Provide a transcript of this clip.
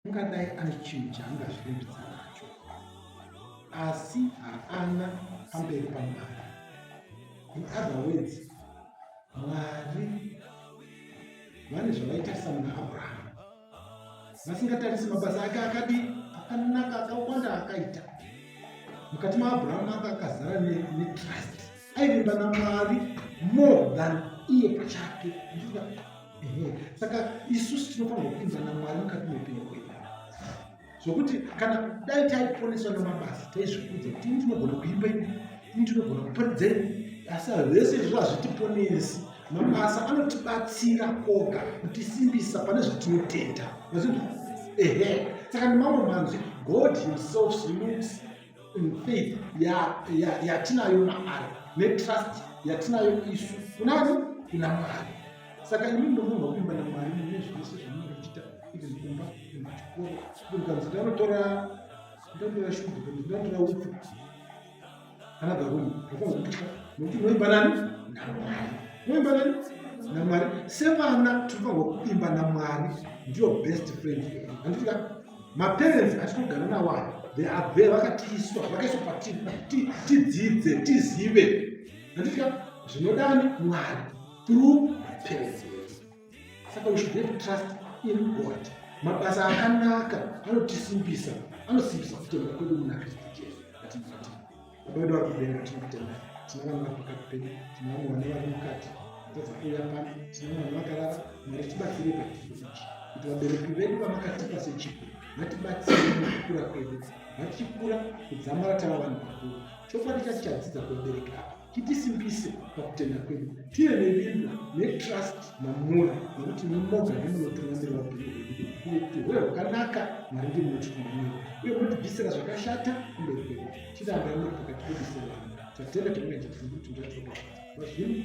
ungadai ane chinhu chaangazvirumbidza nacho, asi haana pamberi paMwari. In other words, Mwari vane zvavaitarisa muna Abhurahama, vasingatarisi mabasa ake akanaka akawanda akaita. Mukati maAbhurahama akazara netrust, aivimba naMwari more than iye pachake. Saka isusu tinofanirwa kuvimba naMwari mukati meupenyu hwedu, zvokuti kana dai taiponeswa namabasa taizvikudza kuti ini ndinogona kuimba ini ndinogona kuparidza ini, asi zvese izvozvo hazvitiponesi. Mabasa anotibatsira koga kutisimbisa pane zvatinotenda. Saka nemamwe manzwi, God himself looks in faith yatinayo maari netrust yatinayo isu kunani kuna Mwari. Saka imi ndomunhu wekuimba naMwari mune zvese zvamunenge muchiita, even kumba, kuchikoro. Ukanzi ndanotora shuga, ndanotora upfu, kana garuni, unofanirwa kutya nokuti unoimba nani? naMwari. Unoimba nani? naMwari. Sevana tinofanirwa kuimba naMwari, ndiyo best friend. Handitika maparents atinogara nawo aya, they are there, vakatiswa, vakaiswa patiri kuti tidzidze, tizive. Handitika zvinodani Mwari through parents. Saka we should have trust in God. Mabasa akanaka anotisimbisa, anosimbisa kutenda kwedu muna Kristu Jesu. Atinoti baba vedu vari kudenga tinokutenda, tina vanhu vari pakati pedu, tina vamwe vane vari mukati, tatadza kuuya pano, tina vanhu vakarara. Mwari tibatsire pachizvo ichi, kuti vabereki vedu vamakatipa sechipo vatibatsire mukukura kwedu. Vachikura kudzamara tava vanhu vakuru, chokwadi chacho chadzidza kuvabereki ava chitisimbise pakutenda kwedu, tive nevimbo netrust mamuri, nokuti mumoga nemunotungamira vapenyu vedu, kuti hweyo hwakanaka Mwari ndiye munotitungamira, uye munotibvisira zvakashata kumberi kwedu, chiranga muri pakati pedu sevanhu. Tatenda timunenge tifungu kuti ndatoka vazvinhu.